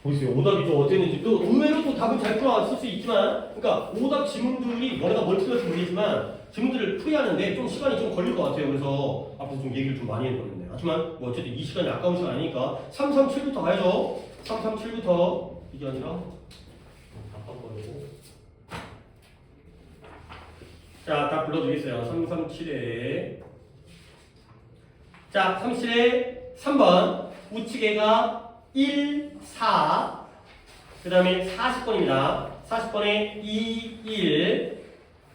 보세요. 오답이 좀 어땠는지 또 의외로 또 답을 잘 풀어왔을 수 있지만, 그러니까 오답 지문들이 뭐가 뭔지 모르겠지만 지문들을 풀이하는데 좀 시간이 좀 걸릴 것 같아요. 그래서 앞에서 좀 얘기를 좀 많이 했거든요. 하지만 뭐 어쨌든 이 시간이 아까운 시간 아니니까 337부터 가야죠. 337부터 이게 아니라 바꿔버리고. 자, 다 불러드리겠어요. 337에 자, 37에 3번 우측에가 1, 4 그 다음에 40번입니다. 40번에 2, 1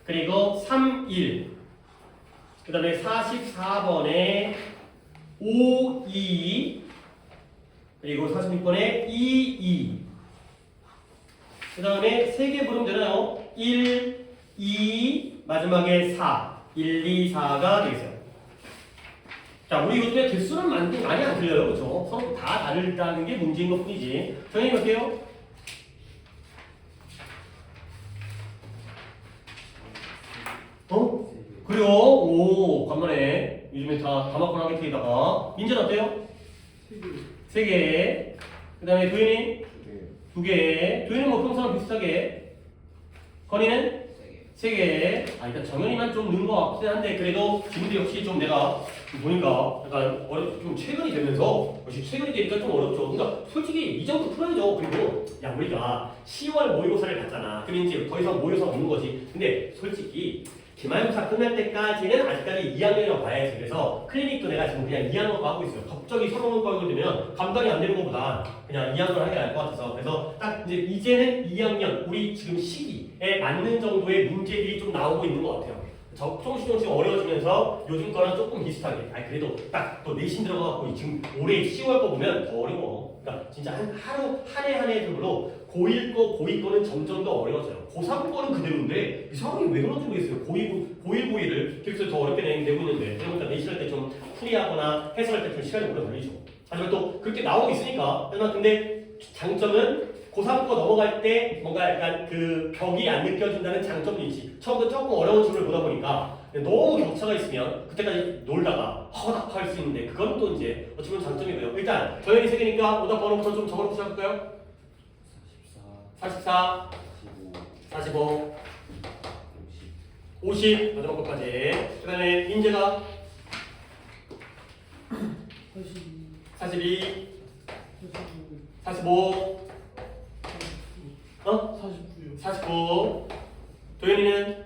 그리고 3, 1 그 다음에 44번에 5, 2 그리고 46번에 2, 2 그 다음에 3개 부르면 되나요? 1, 2 마지막에 4 1, 2, 4가 되겠어요. 자, 우리 요즘에 개수는 많이 안 틀려요. 그렇죠? 서로 다 다르다는 게 문제인 것 뿐이지. 정현이 어때요? 어? 그래요? 오, 간만에. 요즘에 다 맞거나 하겠다가. 민재는 어때요? 3개. 그 다음에 도현이? 2개. 도현이는 뭐 평소랑 비슷하게. 건이는? 3개. 아, 일단 정현이만 좀 넣은 것 같긴 한데, 그래도 지금도 역시 좀 내가 보니까 약간 좀 최근이 되면서, 역시 최근이 되니까 좀 어렵죠. 그러니까 솔직히 이 정도 풀어야죠. 그리고, 야, 우리가 10월 모의고사를 봤잖아. 그럼 이제 더 이상 모의고사가 없는 거지. 근데 솔직히, 기말고사 끝날 때까지는 아직까지 2학년이라고 봐야지. 그래서 클리닉도 내가 지금 그냥 2학년과 하고 있어요. 갑자기 3학년 과목을 되면 감당이 안 되는 것보다 그냥 2학년 하는 게 나을 것 같아서. 그래서 딱 이제 이제는 2학년, 우리 지금 시기에 맞는 정도의 문제들이 좀 나오고 있는 것 같아요. 조금씩 어려워지면서 요즘 거랑 조금 비슷하게. 아니, 그래도 딱 또 내신 들어가고 지금 올해 10월 거 보면 더 어려워. 그러니까 진짜 한 해 한 해별로 고1 거, 고2 거는 점점 더 어려워져요. 고3 거는 그대로인데 이 상황이 왜 그런지 모르겠어요. 고1, 고1을 계속 더 어렵게 내고 있는데 그러니까 내신할 때 좀 풀이하거나 해석할 때 좀 시간이 오래 걸리죠. 하지만 또 그렇게 나오고 있으니까. 하지만 근데 장점은 고3 거 넘어갈 때 뭔가 약간 그 벽이 안 느껴진다는 장점도 있지. 처음부터 조금 어려운 질문을 보다 보니까 너무 격차가 있으면 그때까지 놀다가 허닥할 수 있는데 그건 또 이제 어찌보면 장점이고요. 일단 저희이 세 개니까 오답 번호부터 좀 적어놓고 시작할까요? 44 45 50 마지막 것까지. 그 다음에 민재가 42 45 49 도현이는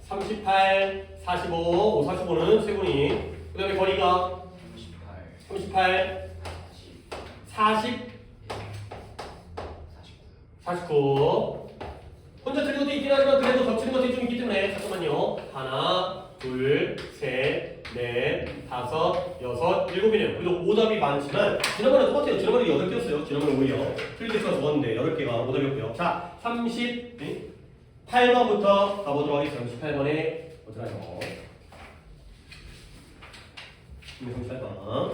38 45 45는 세 분이. 그 다음에 거리가 38 40 49 혼자 틀린 것도 있긴 하지만 그래도 겹치는 것들이 좀 있기 때문에 잠깐만요. 하나 둘 셋 넷 다섯 여섯 일곱이네요. 그래도 오답이 많지만 지난번에 똑같아요. 지난번에 8개였어요. 지난번에 오히려 틀린 개수가 적었는데 8개가 오답이었고요. 자 38번부터 가보도록 하겠습니다. 38번에 어떡하죠? 38번.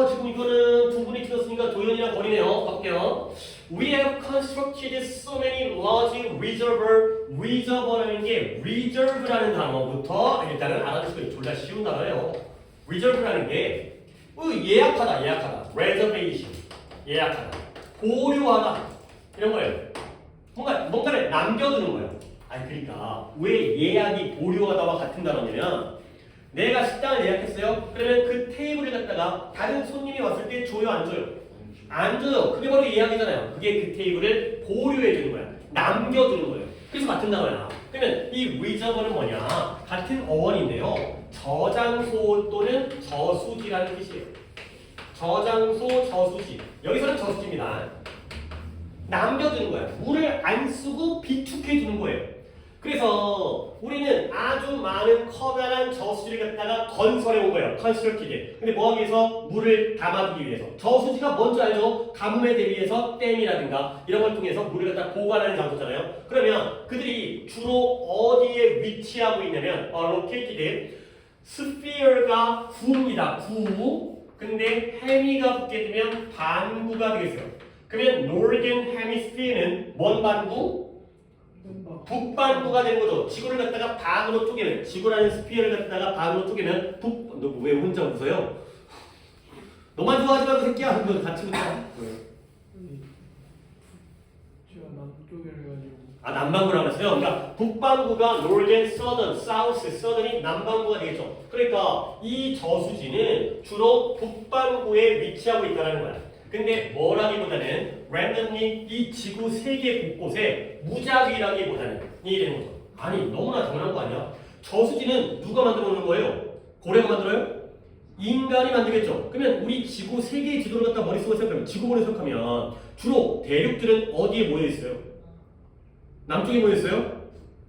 지금 이거는 두 분이 틀렸으니까 도현이랑 거리네요. 가볼게요. We have constructed so many large reservoir라는 게 reserve라는 단어부터 일단은 알아두시고 졸라 쉬운 단어예요. reserve라는 게 예약하다, reservation, 예약하다, 보류하다 이런 거예요. 뭔가를 남겨두는 거예요. 아니 그러니까 왜 예약이 보류하다와 같은 단어냐면 내가 식당을 예약했어요. 그러면 그 테이블을 갖다가 다른 손님이 왔을 때 줘요, 안 줘요? 안 줘요. 그게 바로 예약이잖아요. 그게 그 테이블을 보류해 주는 거야. 남겨두는 거예요. 그래서 같은 단어야. 그러면 이 reserve는 뭐냐? 같은 어원인데요. 저장소 또는 저수지라는 뜻이에요. 저장소, 저수지. 여기서는 저수지입니다. 남겨두는 거야. 물을 안 쓰고 비축해 주는 거예요. 그래서 우리는 아주 많은 커다란 저수지를 갖다가 건설해 온 거예요. constructed. 근데 뭐하기 위해서? 물을 담아두기 위해서. 저수지가 뭔지 알죠? 가뭄에 대비해서 댐이라든가 이런 걸 통해서 물을 갖다 보관하는 장소잖아요. 그러면 그들이 주로 어디에 위치하고 있냐면 located. sphere가 구입니다. 구. 근데 해미가 붙게 되면 반구가 되겠어요. 그러면 northern hemisphere는 뭔 반구? 북반구가 되는 거죠. 지구를 갖다가 반으로 쪼개면, 지구라는 스피어를 갖다가 반으로 쪼개면 너 왜 혼자 웃어요? 너만 좋아하지 말고 새끼야. 너 같이 웃자. 제가 남쪽이라 해가지고. 아, 남반구라고 했어요. 그러니까 북반구가 northern, southern, south, southern이 남반구가 되겠죠. 그러니까 이 저수지는 주로 북반구에 위치하고 있다는 거야. 근데 뭐라기보다는 randomly 이 지구 세계 곳곳에 무작위라기보다는 이게 되는 거죠. 아니, 너무나 당연한 거 아니야? 저수지는 누가 만들어 놓는 거예요? 고래가 만들어요? 인간이 만들겠죠. 그러면 우리 지구 세계의 지도를 갖다 머릿속에 생각하면 지구본에 생각하면 주로 대륙들은 어디에 모여 있어요? 남쪽에 모여 있어요?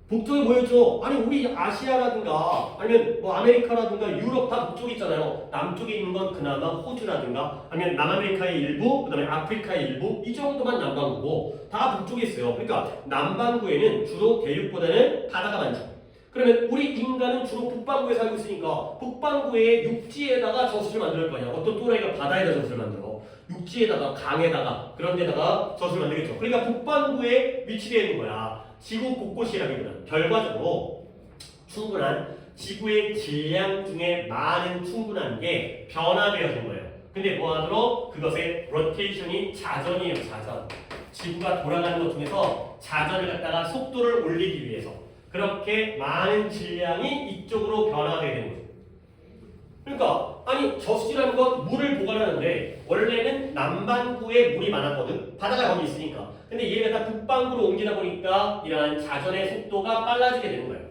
북쪽에 모여 있죠. 아니 우리 아시아라든가 아니면 뭐 아메리카라든가 유럽 다 북쪽에 있잖아요. 남쪽에 있는 건 그나마 호주라든가 아니면 남아메리카의 일부, 그다음에 아프리카의 일부 이 정도만 남반구고 다 북쪽에 있어요. 그러니까 남반구에는 주로 대륙보다는 바다가 많죠. 그러면 우리 인간은 주로 북반구에 살고 있으니까 북반구의 육지에다가 저수지를 만들 거 아니야. 어떤 또라이가 바다에다 저수지를 만들어. 육지에다가 강에다가 그런 데다가 저수지를 만들겠죠. 그러니까 북반구에 위치되어 있는 거야. 지구 곳곳이라기보다는 결과적으로 충분한 지구의 질량 중에 많은 충분한 게 변화되어진 거예요. 근데 뭐하도록 그것의 로테이션이 자전이에요. 자전. 지구가 돌아가는 것 중에서 자전을 갖다가 속도를 올리기 위해서 그렇게 많은 질량이 이쪽으로 변화되게 되는 거죠. 그러니까 아니 저수지라는 건 물을 보관하는데 원래는 남반구에 물이 많았거든. 바다가 거기 있으니까. 근데 얘가 다 북반구로 옮기다 보니까 이러한 자전의 속도가 빨라지게 되는 거예요.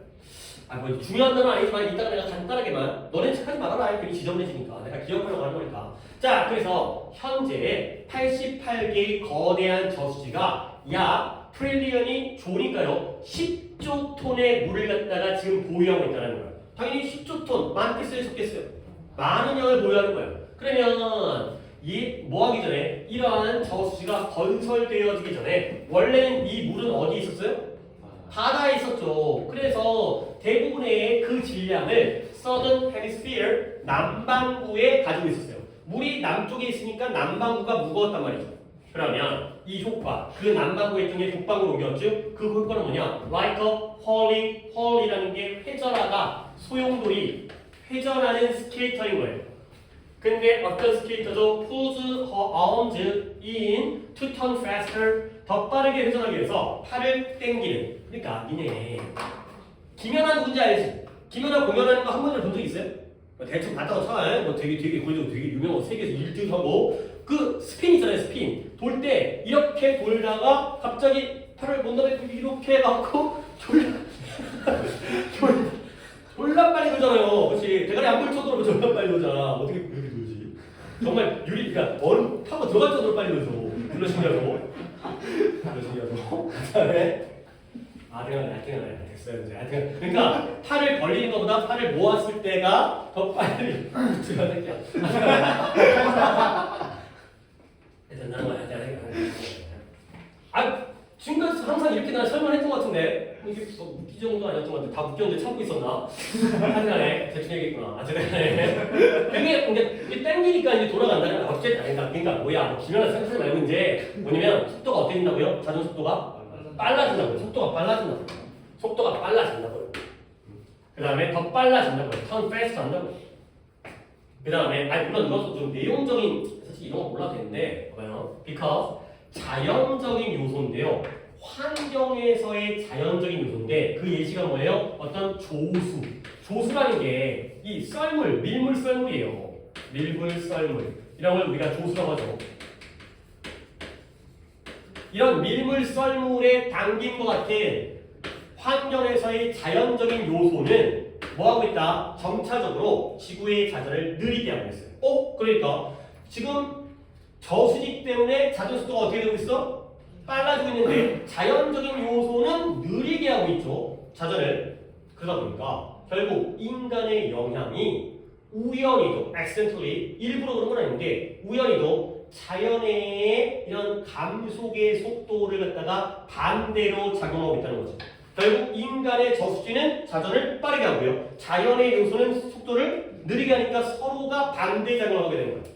아, 뭐 중요한 단어는 아니지만 이따가 내가 간단하게만 너네 착하지 말아라. 괜히 지저분해지니까. 내가 기억하려고 하는 거니까. 자, 그래서 현재 88개의 거대한 저수지가 약 트릴리언이 조니까요 10조 톤의 물을 갖다가 지금 보유하고 있다는 거예요. 당연히 10조 톤 많겠어요, 적겠어요? 많은 양을 보유하는 거예요. 그러면 이 뭐하기 전에 이러한 저수지가 건설되어지기 전에 원래는 이 물은 어디 있었어요? 바다에 있었죠. 그래서 대부분의 그 질량을 Southern Hemisphere 남반구에 가지고 있었어요. 물이 남쪽에 있으니까 남반구가 무거웠단 말이죠. 그러면 이 효과, 그 남반구에 있던 게 북반구로 옮겼죠. 그 효과는 뭐냐? Like a hurl이라는 게 회전하다, 소용돌이, 회전하는 스케이터인 거예요. 근데 어떤 스케이터죠? Pulls her arms in to turn faster. 더 빠르게 회전하기 위해서 팔을 당기는. 그러니까 니네 김연아 누군지 알지? 김연아 공연하는 거 한 번이라도 본 적 있어요? 대충 봤다고 쳐. 뭐 되게 거기도 되게 유명한 세계에서 1등 하고 그 스핀 있잖아요. 스핀 돌 때 이렇게 돌다가 갑자기 팔을 못 넘어 이렇게 해갖고 졸라 빨리 돌잖아요. 그렇지? 대가리 안 걸쳐도 졸라 빨리 돌잖아. 어떻게 그렇게 돌지? 정말 그러니까 얼음 타고 들어갈 정도로 빨리 돌죠. 물론 신기하고. 그다음에 내가 됐어요 이제. 그러니까 팔을 벌리는 것보다 팔을 모았을 때가 더 빨리 제가 될게요. 지금까지 항상 이렇게 난 설명했던 것 같은데 이게 뭐 웃기 정도 아니었던 것 같은데 다 웃겼는데 참고 있었나? 하여간에 대충 얘기했구나. 어쨌든 그게 이게 땡기니까 이제 돌아간다는 거 어쨌든 그러니까 뭐야 기면을 생각하지 말고 이제 뭐냐면 속도가 어떻게 된다고요? 자전 속도가 빨라진다고요. 속도가 빨라진다고요. 그 다음에 더 빨라진다고요. turn fast 한다고요. 그 다음에 물론 이것도 좀 내용적인 사실 이런 거 몰라도 되는데 봐봐요. because 자연적인 요소인데요. 환경에서의 자연적인 요소인데 그 예시가 뭐예요? 어떤 조수라는 게 이 썰물, 밀물 썰물이에요. 밀물 썰물 이런 걸 우리가 조수라고 하죠. 이런 밀물 썰물에 담긴 것 같은 환경에서의 자연적인 요소는 뭐하고 있다? 점차적으로 지구의 자전을 느리게 하고 있어요. 그러니까 지금 저수지 때문에 자전 속도가 어떻게 되고 있어? 빨라지고 있는데 자연적인 요소는 느리게 하고 있죠. 자전을. 그러다 보니까 결국 인간의 영향이 우연히도 accidentally 일부러 그런 건 아닌데 우연히도 자연의 이런 감속의 속도를 갖다가 반대로 작용하고 있다는 거죠. 결국 인간의 저수지는 자전을 빠르게 하고요. 자연의 요소는 속도를 느리게 하니까 서로가 반대 작용하게 되는 거예요.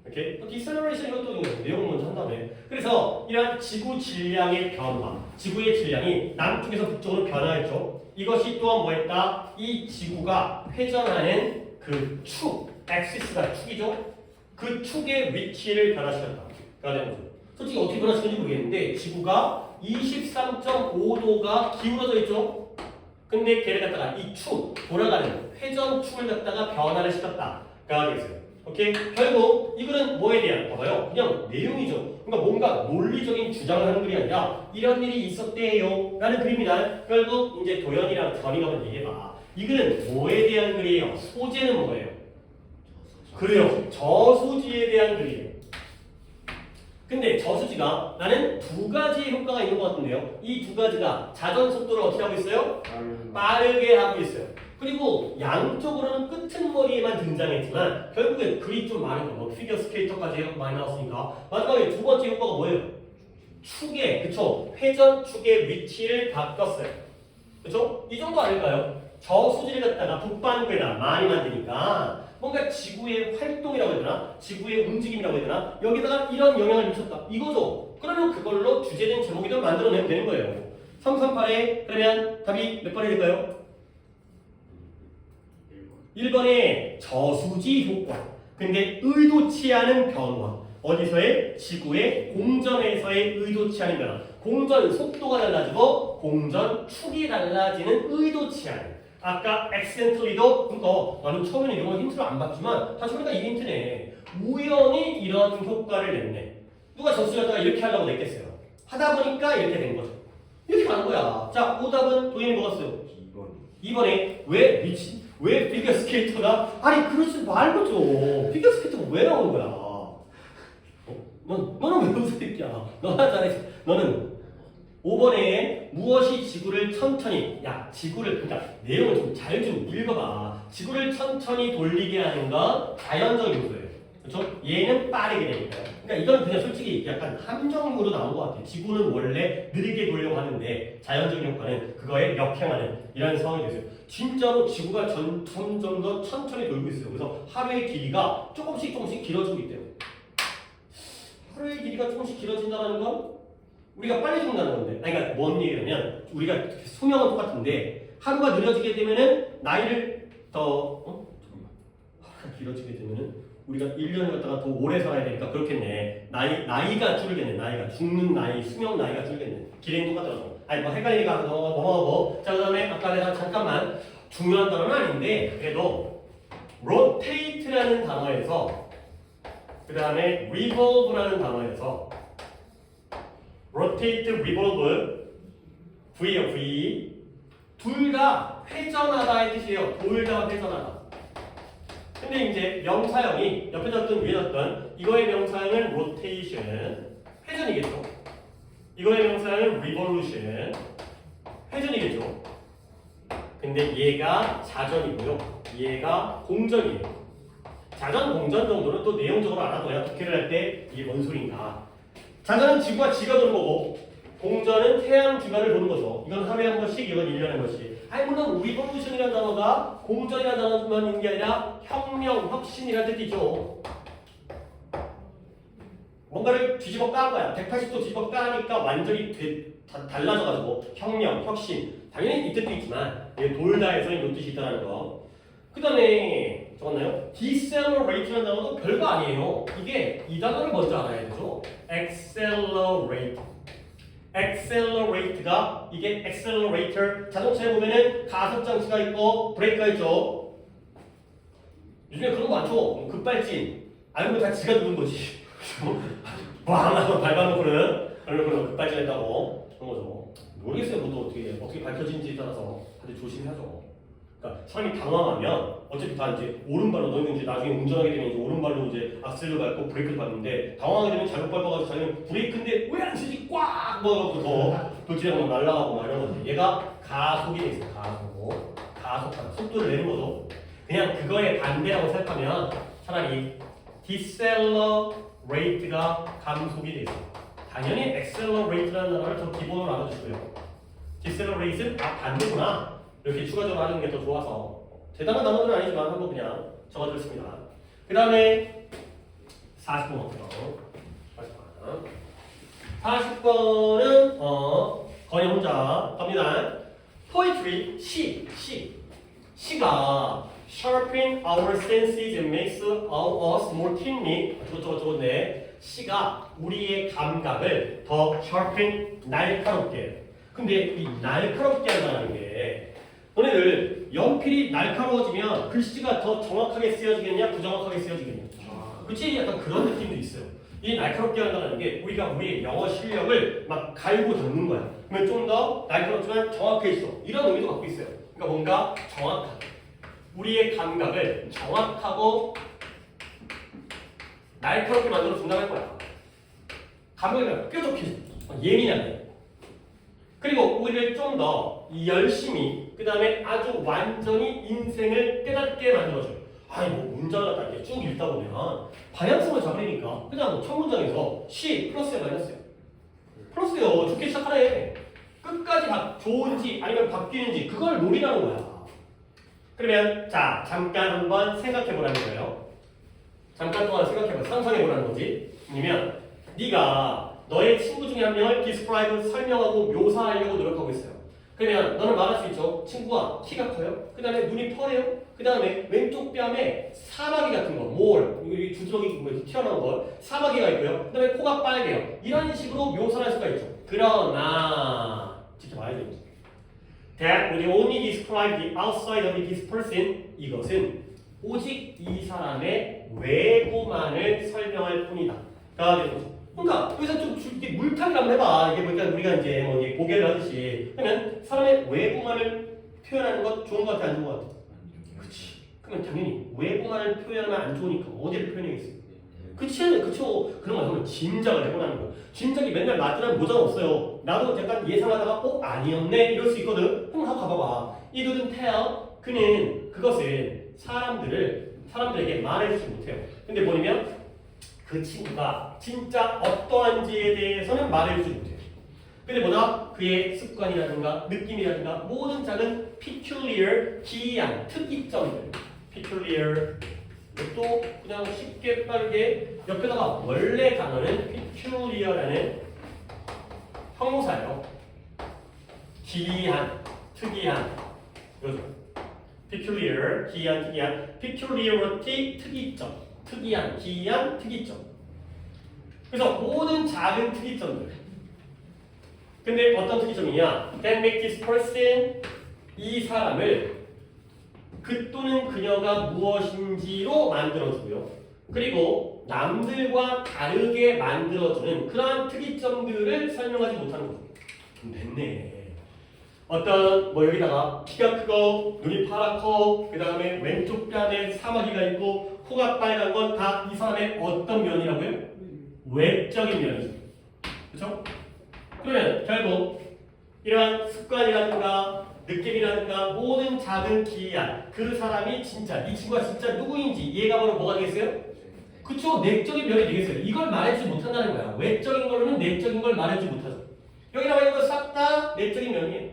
이렇게 디셀러레이션 이것도 내용 먼저 한 다음에 그래서 이러한 지구 질량의 변화, 지구의 질량이 남쪽에서 북쪽으로 변화했죠. 이것이 또한 뭐했다? 이 지구가 회전하는 그 축, 엑시스가 축이죠. 그 축의 위치를 변화시켰다. 그러니까 솔직히 어떻게 변화시켰는지 모르겠는데 지구가 23.5도가 기울어져 있죠. 근데 걔를 갖다가 이 축, 돌아가는 회전축을 갖다가 변화를 시켰다가 되겠어요. 오케이? 결국 이거는 뭐에 대한 봐봐요. 그냥 내용이죠. 그러니까 뭔가 논리적인 주장을 하는 글이 아니라 이런 일이 있었대요 라는 글입니다. 결국 이제 도연이랑 견이가 한번 얘기해봐. 이 글은 뭐에 대한 글이에요? 소재는 뭐예요? 그래요. 저수지에 대한 글이에요. 근데 저수지가 나는 두 가지의 효과가 있는 것 같은데요. 이 두 가지가 자전 속도를 어떻게 하고 있어요? 빠르게 하고 있어요. 그리고 양쪽으로는 끄트머리에만 등장했지만 결국엔 글이 좀 많은 거, 뭐 피겨 스케이터까지 많이 나왔으니까 마지막에 두 번째 효과가 뭐예요? 축의, 그쵸? 회전 축의 위치를 바꿨어요. 그쵸? 이 정도 아닐까요? 저수지를 갖다가 북반구에다 많이 만드니까 뭔가 지구의 활동이라고 해야 되나? 지구의 움직임이라고 해야 되나? 여기다가 이런 영향을 미쳤다. 이거죠. 그러면 그걸로 주제된 제목이든 만들어내면 되는 거예요. 338에 그러면 답이 몇 번이 될까요? 1번에 저수지 효과. 근데 의도치 않은 변화. 어디서의? 지구의 공전에서의 의도치 않은 변화. 공전 속도가 달라지고 공전 축이 달라지는 의도치 않은. 아까 accidentally도 나는 처음에는 이런 거 힌트를 안 받지만 다시 보니까 이 힌트네. 우연히 이런 효과를 냈네. 누가 저수지 갖다가 이렇게 하려고 냈겠어요. 하다 보니까 이렇게 된 거죠. 이렇게 하는 거야. 자, 오답은 도현이 먹었어요. 2번에 왜 피겨 스케이터가 아니 그러지 말고 좀 피겨 스케이터가 왜 나오는 거야? 너는 왜 웃어 새끼야? 너나 잘해. 너는 5번에 무엇이 지구를 천천히 지구를 그러니까 내용을 좀 잘 좀 읽어봐. 지구를 천천히 돌리게 하는 건 자연적 요소예요. 그렇죠? 얘는 빠르게 되니까요. 그러니까 이건 그냥 솔직히 약간 함정으로 나온 것 같아요. 지구는 원래 느리게 돌려고 하는데 자연적인 효과는 그거에 역행하는 이런 상황이 됐어요. 진짜로 지구가 점점 더 천천히 돌고 있어요. 그래서 하루의 길이가 조금씩 길어지고 있대요. 하루의 길이가 조금씩 길어진다는 건 우리가 빨리 죽는다는 건데, 그러니까 뭔 얘기냐면 우리가 수명은 똑같은데 하루가 느려지게 되면은 나이를 하루가 길어지게 되면은 우리가 1년을 갖다가 더 오래 살아야 되니까 그렇겠네. 나이가 줄겠네. 나이가 죽는 나이, 수명 나이가 줄겠네. 길행 똑같더라고. 아니 뭐 헷갈리니까 넘어가고. 자, 그다음에 아까 내가 잠깐만 중요한 단어는 아닌데 그래도 rotate라는 단어에서 그다음에 revolve라는 단어에서 rotate, revolve, V요, V. 둘 다 회전하다의 뜻이에요. 둘 다 회전하다. 근데 이제 명사형이 옆에 졌든 위에 졌든 이거의 명사형은 rotation, 회전이겠죠. 이거의 명사형은 revolution, 회전이겠죠. 근데 얘가 자전이고요. 얘가 공전이에요. 자전, 공전 정도는 또 내용적으로 알아둬야 독해를 할 때 이게 뭔 소린가. 자전은 지구가 지가 도는 거고 공전은 태양 주변을 도는 거죠. 이건 하루에 한 번씩, 이건 1년에 한 번씩. 아니 물론 리볼루션이라는 단어가 공전이라는 단어만 있는 게 아니라 혁명, 혁신이라는 뜻이죠. 뭔가를 뒤집어 깐 거야. 180도 뒤집어 까니까 완전히 달라져가지고 혁명, 혁신. 당연히 이 뜻도 있지만 돌다에서 이 뜻이 있다는 거. 그 다음에 적었나요? decelerate라는 단어도 별거 아니에요. 이게 이 단어를 먼저 알아야 되죠. accelerate가 이게 accelerator 자동차에 보면은 가속 장치가 있고 브레이크가 있죠. 요즘에 그런 거 많죠. 급발진 알고 다 지가 누른 거지. 빵 하고 밟아놓고는 그러면 급발진 했다고 그런 거죠. 모르겠어요. 그것도 어떻게 밝혀지는지에 따라서 다들 조심하죠. 그러니까 사람이 당황하면 어차피 다 이제 오른발로 너희는 이제 나중에 운전하게 되면 이제 오른발로 이제 악셀을 밟고 브레이크를 밟는데 당황하게 되면 잘못 밟아가지고 자기는 브레이크인데 왜 안 쓰지 꽉 먹어갖고 더 돌진하고 날아가고 막 이런 거지. 얘가 가속이 돼 있어요. 가속하다. 속도를 내는 거죠. 그냥 그거의 반대라고 생각하면 차라리 decelerate가 감속이 돼 있어요. 당연히 accelerate라는 단어를 더 기본으로 알아주시고요. decelerate는 반대구나. 이렇게 추가적으로 하는 게 더 좋아서 대단한 단어는 아니지만 한번 그냥 적어드렸습니다. 그 다음에 40번 어때요? 40번은 거의 혼자 갑니다. Poetry, 시가 sharpen our senses and makes us more keenly 저거네. C가 우리의 감각을 더 sharpen, 날카롭게 해요. 근데 이 날카롭게 한다는 게 너네들 연필이 날카로워지면 글씨가 더 정확하게 쓰여지겠냐 부정확하게 쓰여지겠냐 그치? 약간 그런 느낌도 있어요. 이 날카롭게 한다는 게 우리가 우리의 영어 실력을 막 갈고 닦는 거야. 그러면 좀 더 날카롭지만 정확해져. 이런 의미도 갖고 있어요. 그러니까 뭔가 정확하게 우리의 감각을 정확하고 날카롭게 만들어 준다는 거야. 감각이 뾰족해져. 예민하게. 그리고 우리를 좀 더 열심히 그 다음에 아주 완전히 인생을 깨닫게 만들어줘요. 아니 뭐 문장을 딱 이렇게 쭉 읽다 보면 방향성을 잡으니까 그냥 뭐 첫 문장에서 C 플러스야 마이너스야. 플러스요. 좋게 시작하네. 끝까지 좋은지 아니면 바뀌는지 그걸 노리라는 거야. 그러면 자 잠깐 한번 생각해 보라는 거예요. 잠깐 동안 생각해봐. 상상해 보라는 거지. 아니면 네가 너의 친구 중에 한 명을 describe 설명하고 묘사하려고 노력하고 있어요. 그러면 너는 말할 수 있죠. 친구가 키가 커요. 그 다음에 눈이 펄해요. 그 다음에 왼쪽 뺨에 사마귀 같은 거, 이 두드러기 튀어나온 거, 사마귀가 있고요. 그 다음에 코가 빨개요. 이런 식으로 묘사를 할 수가 있죠. 그러나 지켜봐야죠. That would only describe the outside of this person. 이것은 오직 이 사람의 외부만을 설명할 뿐이다. 그러니까 여기서 좀 이렇게 물타기를 한번 해봐. 이게 보니까 우리가 이제 뭐 고개를 하듯이 그러면 사람의 외부만을 표현하는 것 좋은 것 같아 안 좋은 것 같아? 그렇지. 그러면 당연히 외부만을 표현하면 안 좋으니까 어디를 표현해야겠어? 그치? 그쵸? 그런 거 한번 짐작을 해보라는 거야. 짐작이 맨날 맞더라면 모자가 없어요. 나도 약간 예상하다가 아니었네 이럴 수 있거든. 그럼 한번 가봐봐. 이 didn't tell 그는 그것은 사람들에게 말해주지 못해요. 근데 뭐냐면 그 친구가 진짜 어떠한지에 대해서는 말해주지 못해요. 근데 뭐다? 그의 습관이라든가 느낌이라든가 모든 작은 peculiar, 기이한 특이점들 peculiar 또 그냥 쉽게 빠르게 옆에다가 원래 단어는 peculiar라는 형용사예요. 기이한, 특이한 이거죠. peculiar, 기이한, 특이한 peculiarity, 특이점 특이한, 기이한, 특이점 그래서 모든 작은 특이점들 근데 어떤 특이점이냐 that make this person 이 사람을 그 또는 그녀가 무엇인지로 만들어주고요 그리고 남들과 다르게 만들어주는 그러한 특이점들을 설명하지 못하는 거죠. 됐네. 어떤 뭐 여기다가 키가 크고 눈이 파랗고 그 다음에 왼쪽 뺨에 사마귀가 있고 코가 빨간 건 다 이 사람의 어떤 면이라고요? 외적인 면이죠. 그렇죠? 그러면 결국 이러한 습관이라든가 느낌이라든가 모든 작은 기이한 그 사람이 진짜 이 친구가 진짜 누구인지 얘가 바로 뭐가 되겠어요? 그쵸? 내적인 면이 되겠어요. 이걸 말해주지 못한다는 거야. 외적인 걸로는 내적인 걸 말해주지 못하죠. 여기 나와 있는 거 싹 다 내적인 면이에요.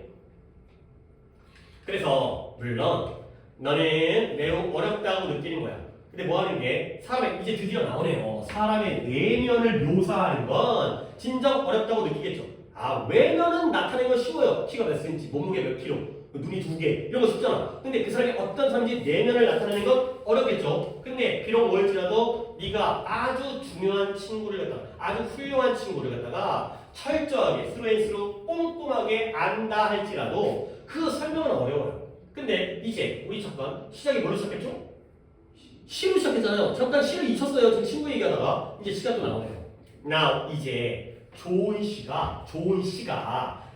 그래서 물론 너는 매우 어렵다고 느끼는 거야. 근데 뭐 하는 게 사람의 이제 드디어 나오네요. 사람의 내면을 묘사하는 건 진정 어렵다고 느끼겠죠. 외면은 나타내는 건 쉬워요. 키가 몇 센치, 몸무게 몇 킬로, 눈이 2개 이런 거 쉽잖아. 근데 그 사람이 어떤 사람인지 내면을 나타내는 건 어렵겠죠. 근데 비록 뭘지라도 네가 아주 중요한 친구를 갖다가 아주 훌륭한 친구를 갖다가 철저하게 스루앤스루 꼼꼼하게 안다 할지라도 그 설명은 어려워요. 근데 이제 우리 잠깐 시작이 뭘로 시작했죠? 시로 시작했잖아요. 잠깐 시를 잊혔어요. 지금 친구 얘기하다가 이제 시가 또 나오네요. Now 이제 좋은 시가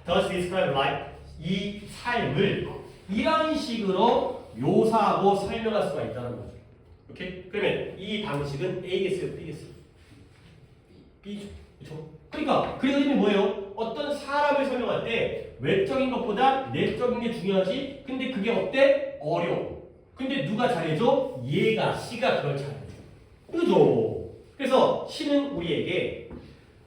does describe life 이 삶을 이런 식으로 묘사하고 설명할 수가 있다는 거죠. 오케이? 그러면 이 방식은 A겠어요, B겠어요? B죠. 그렇죠? 그러니까 그 의미 뭐예요? 어떤 사람을 설명할 때 외적인 것보다 내적인 게 중요하지. 근데 그게 어때? 어려워. 근데 누가 잘해줘? 얘가 C가 그걸 잘해줘. 그죠? 그래서 C는 우리에게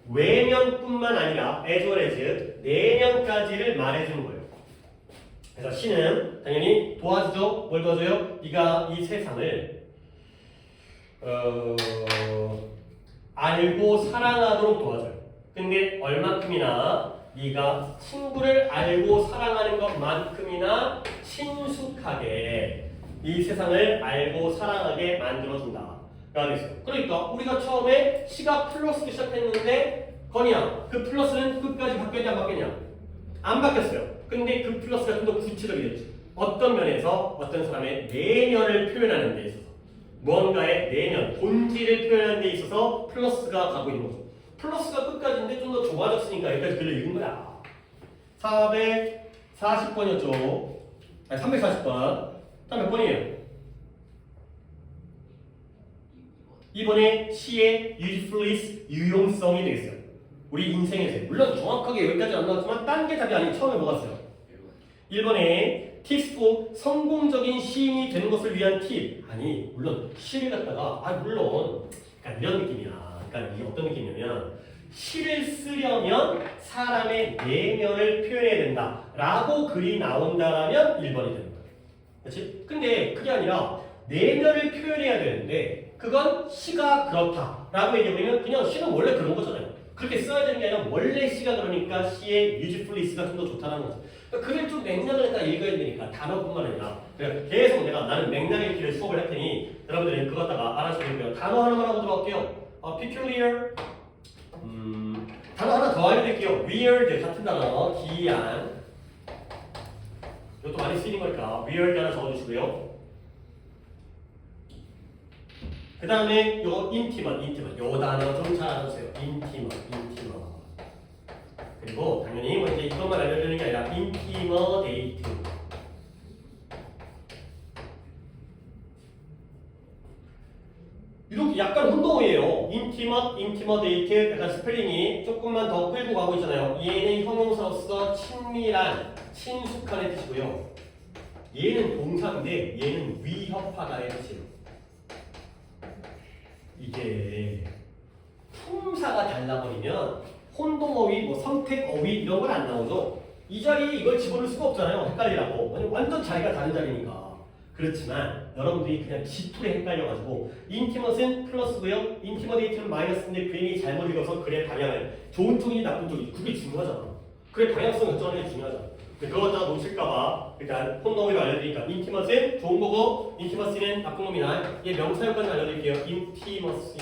외면뿐만 아니라 as well as 내면까지를 말해주는 거예요. 그래서 C는 당연히 도와주죠. 뭘 도와줘요? 네가 이 세상을 알고 사랑하도록 도와줘요. 근데 얼마큼이나 네가 친구를 알고 사랑하는 것만큼이나 친숙하게 이 세상을 알고 사랑하게 만들어준다. 돼 있어요. 그러니까 우리가 처음에 C가 플러스로 시작했는데 건이야 그 플러스는 끝까지 바뀌었냐 안 바뀌었냐? 안 바뀌었어요. 근데 그 플러스가 좀 더 구체적이 됐죠. 어떤 면에서 어떤 사람의 내면을 표현하는 데 있어서 무언가의 내면, 본질을 표현하는 데 있어서 플러스가 가고 있는 거죠. 플러스가 끝까지인데 좀 더 좁아졌으니까 여기까지 글을 읽은 거야. 440번이었죠. 아니 340번. 다음 몇 번이에요? 이번에 C의 usefulness, 유용성이 되겠어요. 우리 인생에서 물론 정확하게 여기까지 안 나왔지만 딴 게 답이 아니고 처음에 뭐가 있어요? 1번에 tips for 성공적인 시인이 되는 것을 위한 팁. 아니 물론 시를 갖다가 물론 그러니까 이런 느낌이야. 그러니까 이게 어떤 느낌이냐면 시를 쓰려면 사람의 내면을 표현해야 된다 라고 글이 나온다라면 1번이 되는 거야. 그렇지? 근데 그게 아니라 내면을 표현해야 되는데 그건 시가 그렇다 라고 얘기해보면 그냥 시는 원래 그런 거잖아요. 그렇게 써야 되는 게 아니라 원래 시가 그러니까 시의 usefulness가 좀 더 좋다는 거죠. 그러니까 글을 좀 맥락을 다 읽어야 되니까 단어뿐만 아니라 그러니까 계속 나는 맥락 읽기를 수업을 할 테니 여러분들이 그거 갖다가 알아주시면 돼요. 단어 하나만 하고 들어갈게요. peculiar 단어 하나 더 알려드릴게요. weird 같은 단어 기이한 이것도 많이 쓰이는 거니까 weird 하나 적어주시고요. 그 다음에 요 intimate 요 단어 좀 잘 알아주세요. intimate 그리고 당연히 뭐 이제 이것만 알려드리는 게 아니라 intimidate 이렇게 약간 혼동이에요. intimidate 약간 스펠링이 조금만 더 끌고 가고 있잖아요. 얘는 형용사로서 친밀한, 친숙한의 뜻이고요. 얘는 동사인데 얘는 위협하다의 뜻이에요. 이게 품사가 달라버리면 혼동어휘, 뭐 선택어휘 이런 건 안 나오죠. 이 자리에 이걸 집어넣을 수가 없잖아요. 헷갈리라고. 완전 자리가 다른 자리니까. 그렇지만 여러분들이 그냥 지풀에 헷갈려가지고 intimate는 플러스고요. intimidate는 마이너스인데 괜히 잘못 읽어서 글의 방향을 좋은 쪽인지 나쁜 쪽인지 그게 중요하잖아. 글의 방향성 결정하는 게 중요하잖아. 그거 갖다가 놓칠까봐 일단 혼동어휘를 알려드리니까 intimate는 좋은 거고 intimacy는 나쁜 놈이나 얘 명사형까지 알려드릴게요. intimacy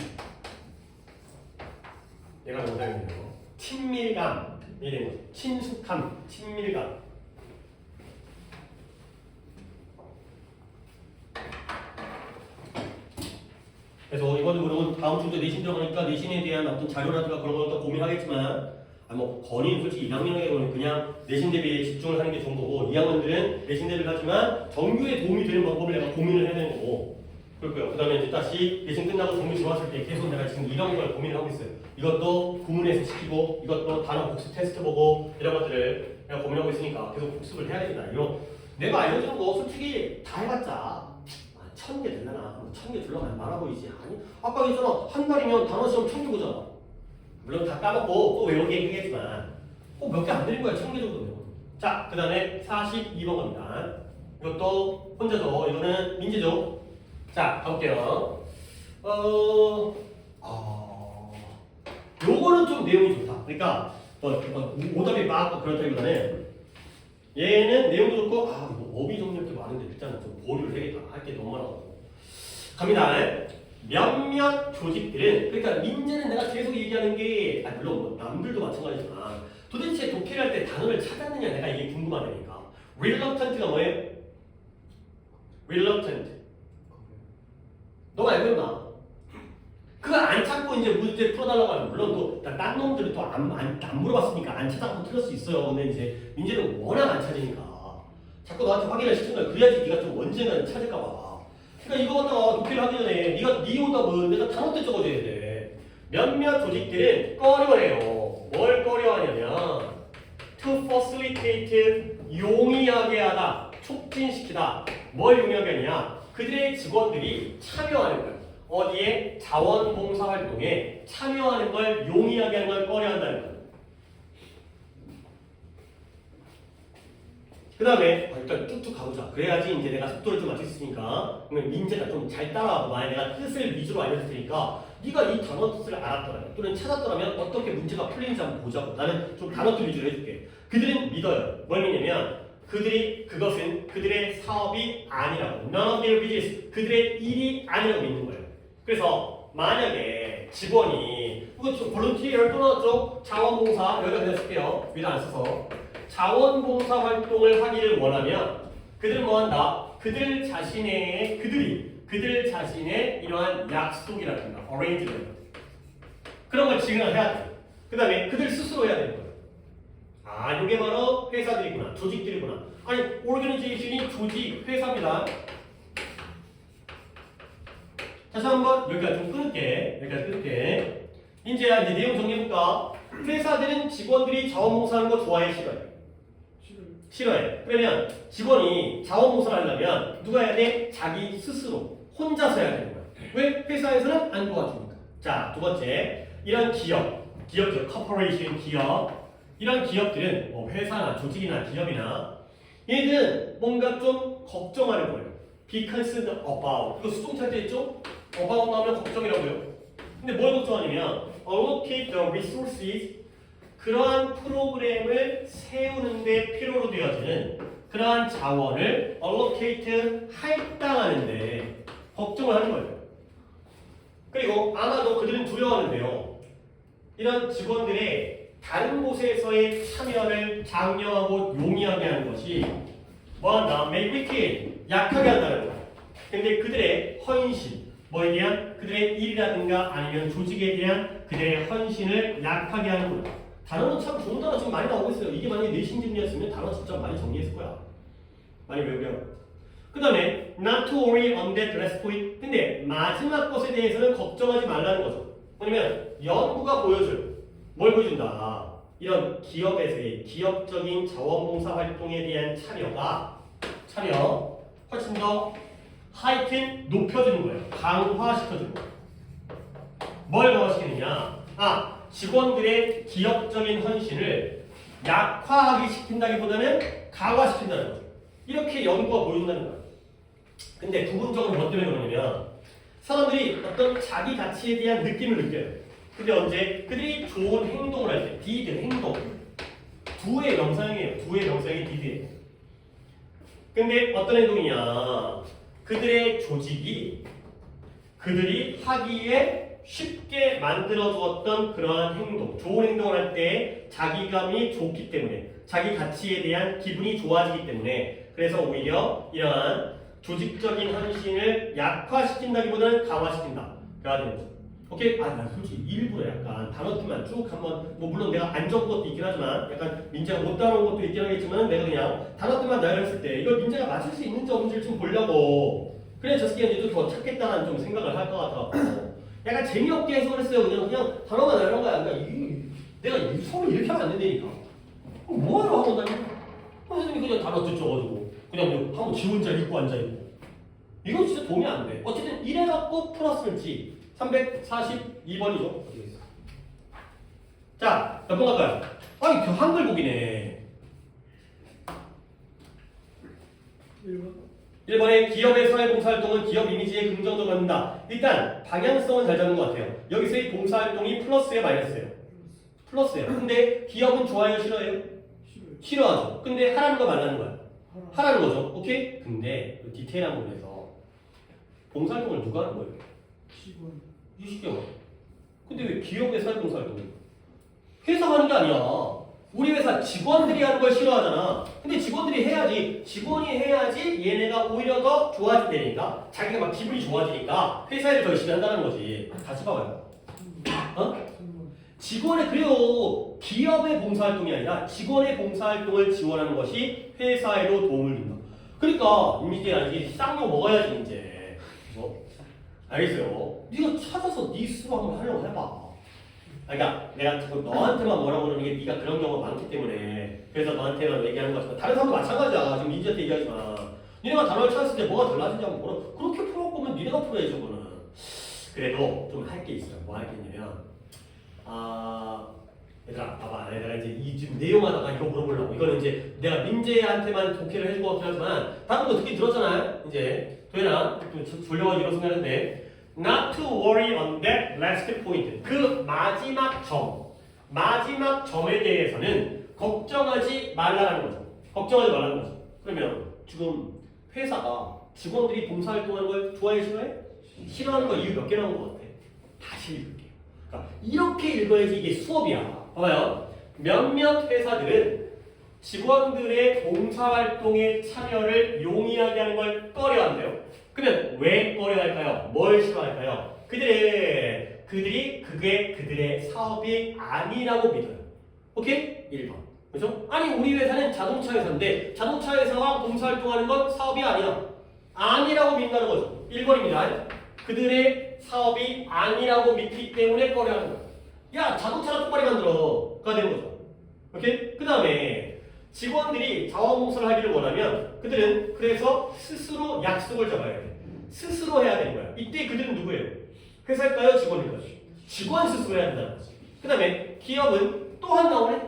얘가 명사형이에요. 친밀감이 되는 거죠. 친숙함, 친밀감. 그래서 이거는 물론 다음 주도 내신 들어가니까 내신에 대한 어떤 자료라든가 그런 걸 또 고민하겠지만 뭐 건의는 솔직히 1학년에 보면 그냥 내신 대비에 집중을 하는 게 좋은 거고 2학년들은 내신 대비를 하지만 정규에 도움이 되는 방법을 내가 고민을 해야 되는 거고 그렇고요. 그 다음에 이제 다시 내신 끝나고 정규 들어왔을 때 계속 내가 지금 이런 걸 고민을 하고 있어요. 이것도 구문에서 시키고 이것도 단어 복습 테스트 보고 이런 것들을 내가 고민하고 있으니까 계속 복습을 해야 된다. 이런 내가 알려주는 거 솔직히 다 해봤자 1000개 되려나? 1000개 들러가면 많아 보이지? 아니 아까 얘기했잖아. 한 달이면 단어 시험 1000개 보잖아. 물론 다 까먹고 또 외우게 얘기했지만 꼭 몇 개 안 되는 거야. 1000개 정도면. 자, 그 다음에 42번 겁니다. 이것도 혼자죠. 이거는 민재죠. 자, 가볼게요. 요거는 좀 내용이 좋다. 그러니까 오답이 막 그렇다기보다는 얘는 내용도 좋고 이거 어휘 종류 이렇게 많은데 일단은 좀 보류를 해야겠다. 할 게 너무 많아가지고 갑니다. 몇몇 조직들은 그러니까 민재는 내가 계속 얘기하는 게 물론 뭐 남들도 마찬가지지만 도대체 독해를 할 때 단어를 찾았느냐 내가 이게 궁금하다니까. reluctant가 뭐예요? reluctant 너가 알고 있나? 그거 안 찾고 이제 문제 풀어달라고 하면 물론 또 딴 놈들이 또 안 물어봤으니까 안 찾아서 틀릴 수 있어요. 근데 이제 민재는 워낙 안 찾으니까 자꾸 너한테 확인을 시킨 거야. 그래야지 네가 좀 언젠가는 찾을까 봐. 그러니까 이거 갖다가 독해를 하기 전에 네가 네 오답은 내가 단어 때 적어줘야 돼. 몇몇 조직들은 꺼려해요. 뭘 꺼려하냐면 to facilitate 용이하게 하다, 촉진시키다. 뭘 용이하게 하냐? 그들의 직원들이 참여하는 거예요. 어디에? 자원봉사활동에 참여하는 걸 용이하게 하는 걸 꺼려한다는 거예요. 그 다음에 일단 쭉쭉 가보자. 그래야지 이제 내가 속도를 좀 맞출 수 있으니까 그러면 민재가 좀 잘 따라와봐. 만약 내가 뜻을 위주로 알려줄 테니까 네가 이 단어 뜻을 알았더라면 또는 찾았더라면 어떻게 문제가 풀리는지 한번 보자고. 나는 좀 단어들 위주로 해줄게. 그들은 믿어요. 뭘 믿냐면 그것은 그들의 사업이 아니라고. None of their business. 그들의 일이 아니라고 믿는 거예요. 그래서 만약에 직원이 이거 볼런티어 또는 자원봉사 여기다 그냥 쓸게요. 위로 안 써서 자원봉사 활동을 하기를 원하면 그들은 뭐한다? 그들 자신의 이러한 약속이라든가 arrangement 그런 걸 진행을 해야 돼. 그 다음에 그들 스스로 해야 되는 거야. 아, 이게 바로 회사들이구나, 조직들이구나. 아니, organization이 조직, 회사입니다. 다시 한번 여기까지 좀 끊을게. 이제 내용 정리해볼까? 회사들은 직원들이 자원봉사하는 거 좋아해, 싫어해? 싫어해. 그러면 직원이 자원봉사를 하려면 누가 해야 돼? 자기 스스로 혼자서 해야 되는 거야. 왜? 회사에서는 안 도와주니까. 자, 두 번째, 이런 기업들, corporation 기업, 이런 기업들은 뭐 회사나 조직이나 기업이나 얘들은 뭔가 좀 걱정하는 거예요. Be concerned about. 이거 수동태 할 때 있죠? about 나오면 걱정이라고요. 근데 뭘 걱정하냐면 allocate the resources 그러한 프로그램을 세우는데 필요로 되어지는 그러한 자원을 allocate 할당하는데 걱정을 하는 거예요. 그리고 아마도 그들은 두려워하는데요. 이런 직원들의 다른 곳에서의 참여를 장려하고 용이하게 하는 것이 뭐한다? make weak, 약하게 한다는 거예요. 근데 그들의 헌신, 뭐에 대한 그들의 일이라든가 아니면 조직에 대한 그들의 헌신을 약하게 하는 거예요. 단어는 참 좋은 단어 지금 많이 나오고 있어요. 이게 만약에 내신증이었으면 단어 진짜 많이 정리했을 거야. 많이 외우면. 그 다음에 not to worry on that last point. 근데 마지막 것에 대해서는 걱정하지 말라는 거죠. 뭐냐면 연구가 보여줘요. 뭘 보여준다? 이런 기업에서의 기업적인 자원봉사 활동에 대한 참여 훨씬 더 하이튼 높여주는 거예요. 강화시켜주는 거예요. 뭘 강화시키느냐? 직원들의 기업적인 헌신을 약화하기 시킨다기보다는 강화시킨다는 거죠. 이렇게 연구가 보여준다는 거예요. 근데 부분적으로 뭐 때문에 그러냐면 사람들이 어떤 자기 가치에 대한 느낌을 느껴요. 근데 언제? 그들이 좋은 행동을 할 때, deed, 행동. 두의 명사형이에요. 두의 명사형이 deed예요. 근데 어떤 행동이냐? 그들의 조직이 그들이 하기에 쉽게 만들어 주었던 그러한 행동, 좋은 행동을 할 때 자기감이 좋기 때문에, 자기 가치에 대한 기분이 좋아지기 때문에, 그래서 오히려 이러한 조직적인 헌신을 약화시킨다기보다는 강화시킨다. 그래야 되는 거죠. 오케이? 나 솔직히 일부러 약간 단어들만 쭉 한번, 뭐 물론 내가 안 적은 것도 있긴 하지만, 약간 민재가 못 따라온 것도 있긴 하겠지만, 내가 그냥 단어들만 나열했을 때, 이걸 민재가 맞출 수 있는지 없는지를 좀 보려고, 그래, 저스키한테도 더 찾겠다는 좀 생각을 할 것 같아서, 약간 재미없게 해석을 했어요. 그냥 단어만 나열한 거야. 그러니까 내가 서로 이렇게 하면 안 된다니까. 뭐하러 하고 다니까? 선생님이 그냥 단어 뜯어가지고, 그냥 한번 지 혼자 읽고 앉아있고. 이건 진짜 도움이 안 돼. 어쨌든 이래갖고 플러스를 지. 342번이죠. 자, 몇 번 갈까요? 아니, 한글복이네. 1번에 기업의 사회봉사활동은 기업 이미지에 긍정적으로 만든다. 일단 방향성은 잘 잡은 것 같아요. 여기서의 봉사활동이 플러스예요, 마이너스예요? 플러스예요. 근데 기업은 좋아해요, 싫어해요? 싫어하죠. 근데 하라는 거 말라는 거야. 하라는 거죠. 오케이? 근데 디테일한 부분에서 봉사활동을 누가 하는 거예요? 이 시경아. 근데 왜 기업의 사회봉사활동을? 회사가 하는 게 아니야. 우리 회사 직원들이 하는 걸 싫어하잖아. 근데 직원들이 해야지. 직원이 해야지 얘네가 오히려 더 좋아진다니까. 자기가 막 기분이 좋아지니까 회사 일을 더 열심히 한다는 거지. 다시 봐봐요. 직원의, 그래요. 기업의 봉사활동이 아니라 직원의 봉사활동을 지원하는 것이 회사에도 도움을 준다. 그러니까 이제 쌍욕 먹어야지 이제. 알겠어요. 네가 찾아서 네 스스로 한번 하려고 해봐. 그러니까 내가 자꾸 너한테만 뭐라고 그러는 게 네가 그런 경우가 많기 때문에 그래서 너한테만 얘기하는 거지만 다른 사람도 마찬가지야. 지금 민지한테 얘기하지만 니네가 단어를 찾았을 때 뭐가 달라지냐고 그렇게 풀어올 거면 니네가 풀어야지 그거는. 그래도 좀 할 게 있어요. 뭐 할 게 있냐면 얘들아 봐봐. 내가 이제 이 지금 내용하다가 이거 물어보려고. 이거는 이제 내가 민재한테만 독해를 해준 것 같긴 하지만 다른 거 듣긴 들었잖아요. 이제 도현아 졸려가지고 이런 소리 하는데 not to worry on that last point. 그 마지막 점에 대해서는 걱정하지 말라는 거죠. 걱정하지 말라는 거죠. 그러면 지금 회사가 직원들이 봉사활동하는 걸 좋아해, 싫어해? 싫어하는 거 이유 몇 개 나온 것 같아? 다시 읽을게요. 그러니까 이렇게 읽어야지 이게 수업이야. 봐봐요. 몇몇 회사들은 직원들의 봉사활동에 참여를 용이하게 하는 걸 꺼려한대요. 그러면 왜 꺼려할까요? 뭘 싫어할까요? 그들이 그게 그들의 사업이 아니라고 믿어요. 오케이? 1번. 그죠? 아니 우리 회사는 자동차 회사인데 자동차 회사와 봉사활동하는 건 사업이 아니야. 아니라고 믿는다는 거죠. 1번입니다. 그들의 사업이 아니라고 믿기 때문에 꺼려하는 거야. 야 자동차나 똑바로 만들어가 되는 거죠. 오케이? 그 다음에 직원들이 자원봉사를 하기를 원하면 그들은 그래서 스스로 약속을 잡아야 돼. 스스로 해야 되는 거야. 이때 그들은 누구예요? 회사일까요? 직원일까요? 직원 스스로 해야 된다는 거지. 그 다음에 기업은 또한 나오네?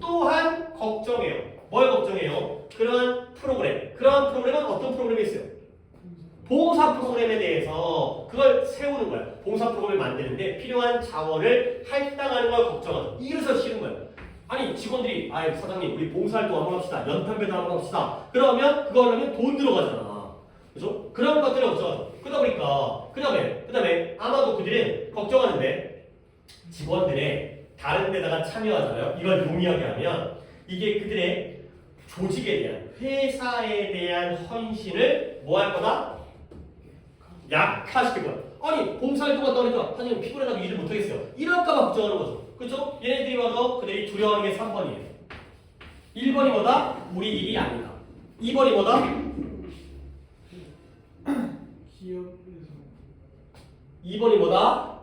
또한 걱정해요. 뭘 걱정해요? 그러한 프로그램은 어떤 프로그램이 있어요? 봉사 프로그램에 대해서 그걸 세우는 거야. 봉사 프로그램을 만드는데 필요한 자원을 할당하는 걸 걱정하죠. 이래서 싫은 거야. 아니 직원들이 아이 사장님 우리 봉사활동 한번 합시다. 연탄배도 한번 합시다. 그러면 그거 하려면 돈 들어가잖아. 그죠? 그런 것들을 걱정하죠. 그러다 보니까 그 다음에 아마도 그들은 걱정하는데 직원들의 다른 데다가 참여하잖아요. 이걸 용이하게 하면 이게 그들의 조직에 대한 회사에 대한 헌신을 뭐 할 거다? 약화시킬 거야. 아니 봉사활동 갔다 오니까 사장님 피곤해가지고 일을 못하겠어요. 이럴까봐 걱정하는 거죠. 그렇죠? 얘네들이 와서 그들이 두려워하는 게 3번이에요. 1번이 뭐다? 우리 일이 아니다. 2번이 뭐다? 기업에서 2번이 뭐다?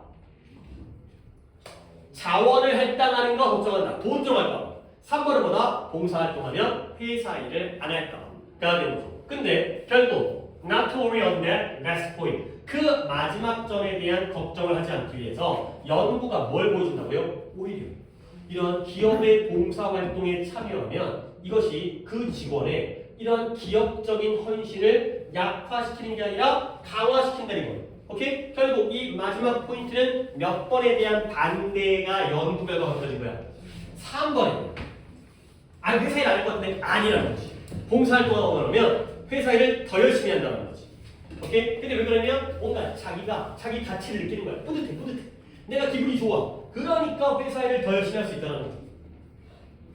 자원을 할당하는 거 걱정한다. 돈 들어갈까 봐. 3번은 뭐다? 봉사활동하면 회사 일을 안 할까 봐. 되는 거죠. 근데 결국 not to worry on that last point. 그 마지막 점에 대한 걱정을 하지 않기 위해서 연구가 뭘 보여준다고요? 오히려 이런 기업의 봉사활동에 참여하면 이것이 그 직원의 이런 기업적인 헌신을 약화시키는 게 아니라 강화시킨다는 거예요. 오케이? 결국 이 마지막 포인트는 몇 번에 대한 반대가 연구 결과가 거쳐진 거야? 3번에. 아니 회사 일 안 할 것 같은데 아니라는 거지. 봉사활동하고 그러면 회사 일을 더 열심히 한다는 거지. 오케이? 근데 왜 그러냐면 뭔가 자기 가치를 느끼는 거야. 뿌듯해. 내가 기분이 좋아. 그러니까 회사 일을 더 열심히 할 수 있다는 거지.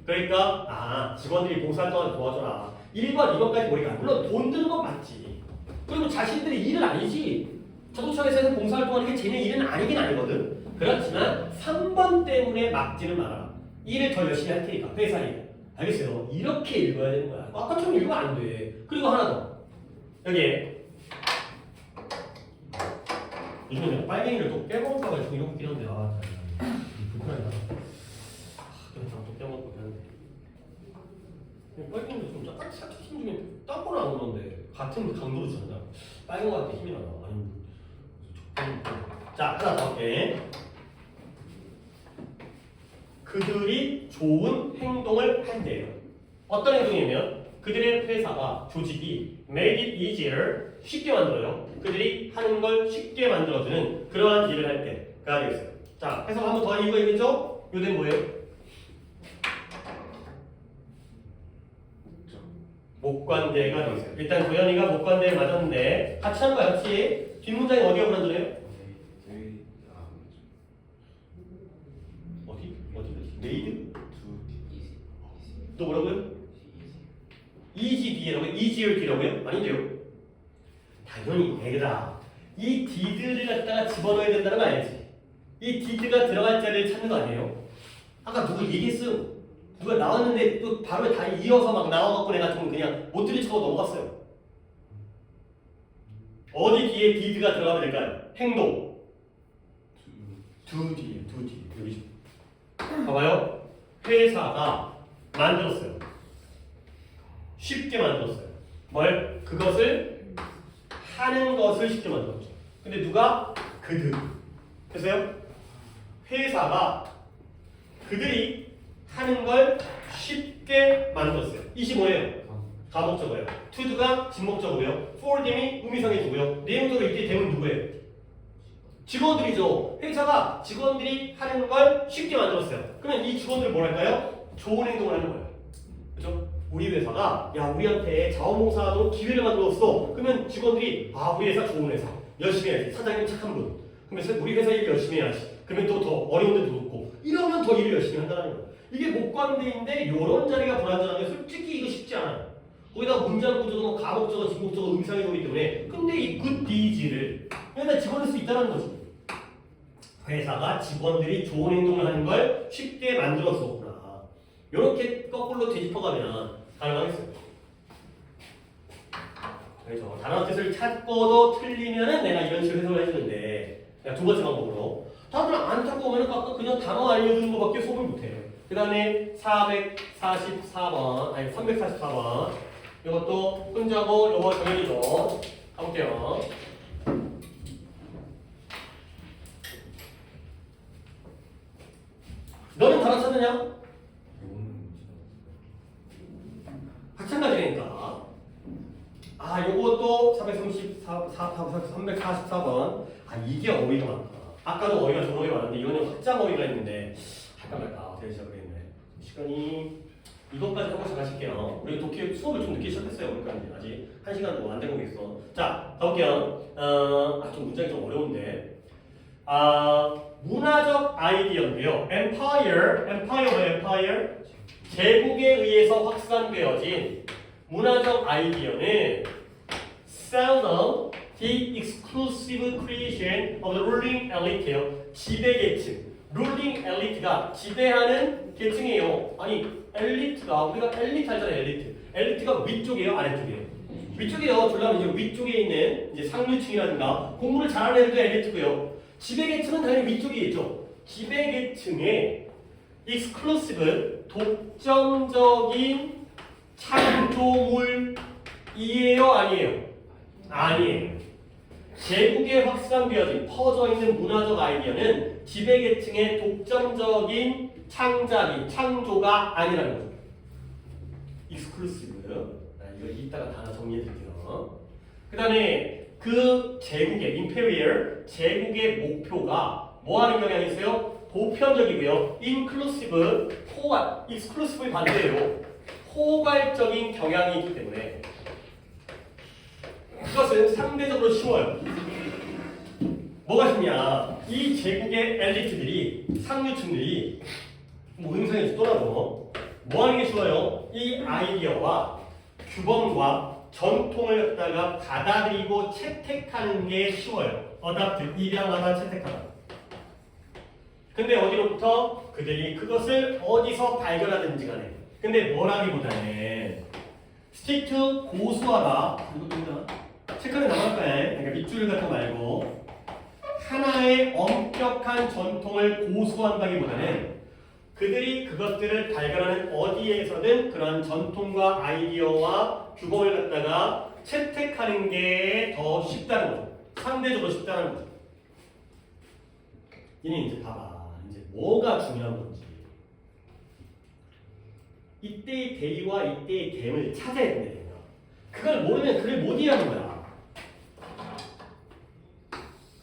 그러니까 직원들이 봉사활동을 도와줘라. 1번, 2번까지 머리가 물론 돈 드는 건 맞지. 그리고 자신들의 일은 아니지. 자동차 회사에서 봉사활동하는 게 쟤네 일은 아니긴 아니거든. 그렇지만 3번 때문에 막지는 말아라. 일을 더 열심히 할 테니까 회사 일. 알겠어요? 이렇게 읽어야 되는 거야. 아까처럼 읽으면 안 돼. 그리고 하나 더. 여기에 요즘에 내가 빨갱이를 또 깨먹을까 봐 지금 이러고 있긴 한데 불편하다. 그냥 또 깨먹고 그러는데 빨갱이도 좀 약간 살짝 힘 주면 딴 거는 안 그러는데 같은 강도로 주잖아. 빨갱이한테 힘이 나나. 아니 자 하나 더 할게. 그들이 좋은 행동을 한대요. 어떤 행동이냐면 그들의 회사가 조직이 made it easier 쉽게 만들어요. 그들이 하는 걸 쉽게 만들어주는 그러한 일을 할 때가 되겠어요. 자 해석 한번 더 읽어야겠죠? 요즘 뭐예요? 목관대가 되겠어요. 일단 도현이가 목관대에 맞았는데 같이 한 거야. 같이 뒷문장이 어디가 불안전해요? 어디? 메이드? 또 뭐라고요? easy D라고요? easier D라고요? 아닌데요? 당연히 얘들아 이 did를 갖다가 집어넣어야 된다는 거 알지? 이 did가 들어갈 자리를 찾는 거 아니에요? 아까 누구 얘기했어요. 누가 나왔는데 또 바로 다 이어서 막 나와갖고 내가 좀 그냥 못 들이 쳐서 넘어갔어요. 어디 뒤에 did가 들어가면 될까요? 행동 do D 여기죠. 봐봐요. 회사가 만들었어요. 쉽게 만들었어요. 뭘? 그것을 하는 것을 쉽게 만들었죠. 근데 누가? 그들. 그래서요? 회사가 그들이 하는 걸 쉽게 만들었어요. 25예요. 가목적어예요. to가 진목적어고요. for them이 의미상해주고요. 내용적으로 이때 되면 누구예요? 직원들이죠. 회사가 직원들이 하는 걸 쉽게 만들었어요. 그러면 이 직원들 뭐랄까요? 좋은 행동을 하는 거예요. 그죠? 우리 회사가 야 우리한테 자원봉사하도록 기회를 만들었어. 그러면 직원들이 우리 회사 좋은 회사. 열심히 해야지. 사장님 착한 분. 그러면 우리 회사 일 열심히 해야지. 그러면 또 더 어려운 데도 높고 이러면 더 일을 열심히 한다는 거야. 이게 목관대인데 이런 자리가 불안전하게 솔직히 이거 쉽지 않아요. 거기다 문장 구조도 뭐 가목적어, 진목적어, 의상이 오기 때문에 근데 이 good deeds를 여기다 집어넣을 수 있다는 거지. 회사가 직원들이 좋은 행동을 하는 걸 쉽게 만들어 주었구나. 이렇게 거꾸로 되짚어가면 가능하겠어요. 그렇죠. 단어 뜻을 찾고도 틀리면은 내가 이런 식으로 해석을 해주는데 두 번째 방법으로 다들 안 찾고 오면은 그냥 단어 알려주는 거밖에 수업을 못해요. 그 다음에 444번 아니 344번 이것도 혼자고 요거 정연이죠. 가볼게요. 너는 단어 찾느냐? 마찬가지니까. 요것도 344번. 이게 어휘가 많다. 아까도 어휘가 좀 어휘가 많은데 이거는 확장 어휘가 있는데 할까 말까 어떻게 시작하겠네. 시간이 이것까지 하고 시작하실게요. 우리 독해 수업을 좀 늦게 시작했어요. 그러니까 아직 1시간도 안 되고 있어. 자, 가볼게요. 좀 문장이 좀 어려운데. 문화적 아이디어인데요. empire. 제국에 의해서 확산되어진 문화적 아이디어는 seldom the exclusive creation of the ruling elite예요. 지배계층. ruling elite가 지배하는 계층이에요. 아니 엘리트가 우리가 엘리트 하잖아요. 엘리트가 위쪽이에요, 아래쪽이에요? 위쪽이에요. 둘러면 이제 위쪽에 있는 이제 상류층이라든가 공부를 잘하는 애들도 엘리트고요. 지배계층은 당연히 위쪽에 있죠. 지배계층의 exclusive 독점적인 창조물이에요, 아니에요? 아니에요. 제국에 확산되어진 퍼져 있는 문화적 아이디어는 지배계층의 독점적인 창조가 아니라는 거죠. 익스클루시브. 이거 이따가 다 정리해 드릴게요. 그 다음에 그 제국의 임페리얼 제국의 목표가 뭐 하는 경향이 있어요? 보편적이고요. 인클루시브, 익스클루시브의 반대예요. 포괄적인 경향이 있기 때문에 그것은 상대적으로 쉬워요. 뭐가 쉽냐? 이 제국의 엘리트들이 상류층들이 뭐 의상이 있더라도 뭐 하는 게 쉬워요? 이 아이디어와 규범과 전통을 갖다가 받아들이고 채택하는 게 쉬워요. 어답트, 입양하다, 채택하다. 근데 어디로부터? 그들이 그것을 어디서 발견하든지 간에. 근데 뭐라기보다는 스틱트 고수하다. 이것도 체크는 나갈 거야. 그러니까 밑줄 같은 거 말고 하나의 엄격한 전통을 고수한다기보다는 그들이 그것들을 발견하는 어디에서든 그런 전통과 아이디어와 규범을 갖다가 채택하는 게 더 쉽다는 거죠. 상대적으로 쉽다는 거죠. 이는 이제 봐봐. 이제 뭐가 중요한 건지. 이때의 대의와 이때의 댐을 찾아야 된다. 그걸 모르면 그걸 못 이해하는 거야.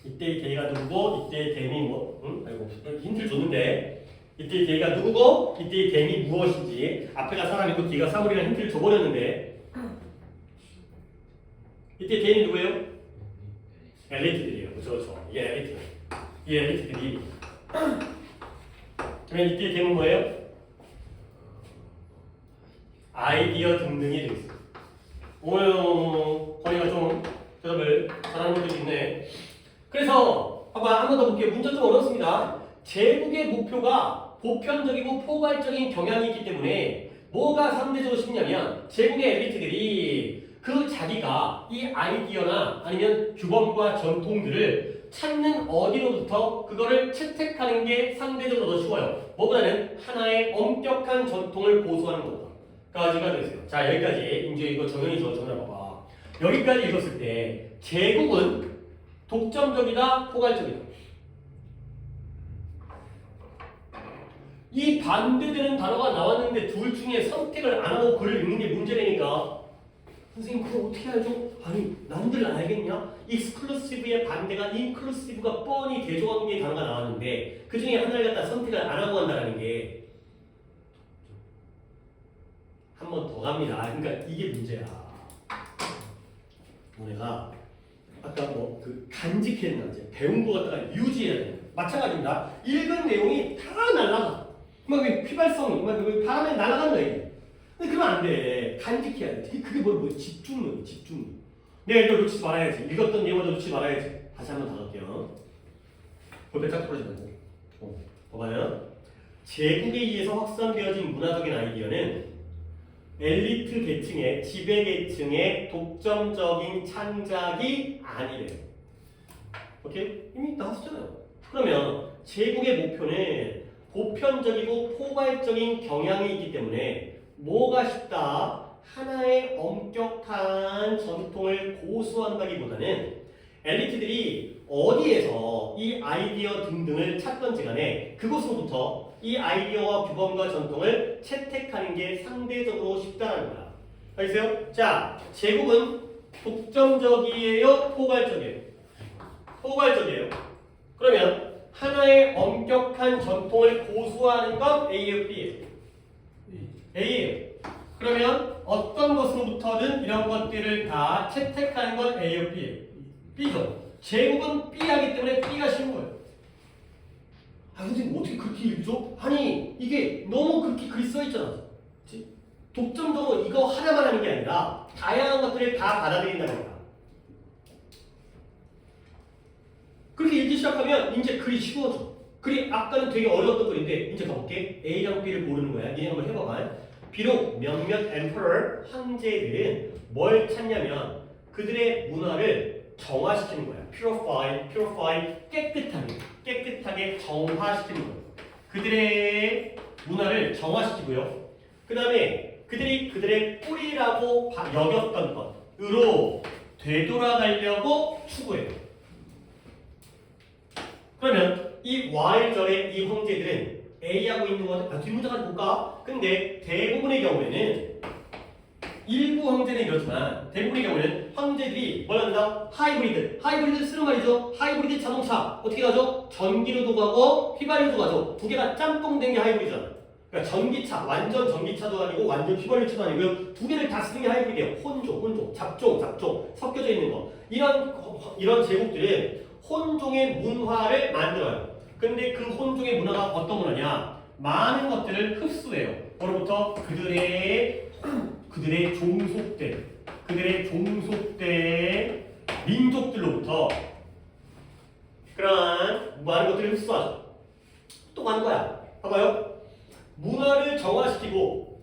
이때의 대의가 누구고 이때의 댐이 뭐? 아이고 힌트를 줬는데 이때의 대의가 누구고 이때의 댐이 무엇인지 앞에가 사람이고 뒤가 사물이라는 힌트를 줘버렸는데 이때의 댐이 누구예요? 엘리트들이에요. 그렇죠. 이게 엘리트들이 그러면 이때의 댐은 뭐예요? 아이디어 등등이 되어 있어요. 오늘 거리가 좀 대답을 잘하는 분들이 있네. 그래서 봐봐 한 번 더 볼게요. 문제 좀 어렵습니다. 제국의 목표가 보편적이고 포괄적인 경향이 있기 때문에 뭐가 상대적으로 쉽냐면 제국의 엘리트들이 그 자기가 이 아이디어나 아니면 규범과 전통들을 찾는 어디로부터 그거를 채택하는 게 상대적으로 더 쉬워요. 뭐보다는 하나의 엄격한 전통을 고수하는 거다. 까지가 됐어요. 자 여기까지 이제 이거 정연이죠. 정연 봐봐. 여기까지 읽었을 때 제국은 독점적이다, 포괄적이다. 이 반대되는 단어가 나왔는데 둘 중에 선택을 안 하고 글을 읽는 게 문제라니까. 선생님 그걸 어떻게 알죠? 아니 남들 알겠냐? 익스클루시브의 반대가 인클루시브가 뻔히 대조관계의 단어가 나왔는데 그 중에 하나를 갖다 선택을 안 하고 한다는 게 한 번 더 갑니다. 그러니까 이게 문제야. 우리가 아까 뭐 그 간직해야 되지 배운 거 갖다가 유지해야 돼. 마찬가지입니다. 읽은 내용이 다 날라가. 막 휘발성, 막 바람에 날아가는 거야 이게. 근데 그러면 안 돼. 간직해야 돼. 그게 뭐 집중력, 집중력. 내가 이걸 놓치지 말아야지. 읽었던 내용을 놓치지 말아야지. 다시 한번 더 할게요. 볼펜 딱 떨어지면 안 돼. 봐봐요. 제국에 의해서 확산되어진 문화적인 아이디어는 엘리트 계층의 지배 계층의 독점적인 창작이 아니래요. 오케이? 이미 나왔잖아요. 그러면 제국의 목표는 보편적이고 포괄적인 경향이 있기 때문에 뭐가 쉽다? 하나의 엄격한 전통을 고수한다기보다는 엘리트들이 어디에서 이 아이디어 등등을 찾던지 간에 그곳으로부터 이 아이디어와 규범과 전통을 채택하는 게 상대적으로 쉽다는 거야. 알겠어요? 자, 제국은 독점적이에요? 포괄적이에요? 포괄적이에요. 그러면 하나의 엄격한 전통을 고수하는 건 A예요? B예요? A예요. 그러면 어떤 것으로부터든 이런 것들을 다 채택하는 건 A예요? B예요? B죠. 제국은 B 하기 때문에 B가 쉬운 거예요. 아, 선생님 어떻게 그렇게 읽죠? 아니, 이게 너무 그렇게 글이 써있잖아. 그치? 독점적으로 이거 하나만 하는 게 아니라 다양한 것들을 다 받아들인다는 거야. 그렇게 읽기 시작하면 이제 글이 쉬워져. 글이 아까는 되게 어려웠던 글인데 이제 가볼게. A랑 B를 모르는 거야. 니네 한번 해봐봐. 비록 몇몇 emperor, 황제들은 뭘 찾냐면 그들의 문화를 정화시키는 거야. purify, 깨끗하게 정화시키는 거야. 그들의 문화를 정화시키고요. 그 다음에 그들이 그들의 뿌리라고 여겼던 것으로 되돌아가려고 추구해요. 그러면 이 와일절의 이 황제들은 A하고 있는 건 뒷문장까지 볼까? 근데 대부분의 경우에는 일부 황제는 이렇지만 대부분의 경우에는 황제들이 뭘 한다? 하이브리드 쓰는 말이죠. 하이브리드 자동차 어떻게 가죠? 전기로도 가고 휘발유도 가죠. 두 개가 짬뽕된 게 하이브리드잖아. 그러니까 전기차, 완전 전기차도 아니고 완전 휘발유차도 아니고요. 두 개를 다 쓰는 게 하이브리드예요. 혼종, 잡종 섞여져 있는 거. 이런 제국들은 혼종의 문화를 만들어요. 근데 그 혼종의 문화가 어떤 문화냐? 많은 것들을 흡수해요. 뭐로부터? 그들의 종속된 민족들로부터 그러한 많은 것들을 흡수하죠. 또 많은 거야. 봐봐요. 문화를 정화시키고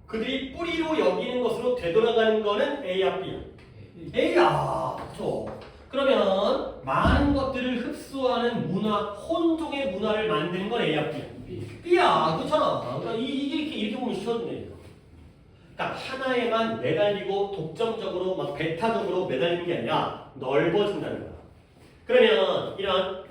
그들이 뿌리로 여기는 것으로 되돌아가는 거는 A야, B야? A야. 그렇죠. 그러면 많은 것들을 흡수하는 문화, 혼종의 문화를 만드는 건 A야, B야? B야. 그렇잖아. 그러니까 이렇게 보면 쉬워진다니까. 그러니까 하나에만 매달리고 독점적으로 막 배타적으로 매달리는 게 아니라 넓어진다는 거야. 그러면 이런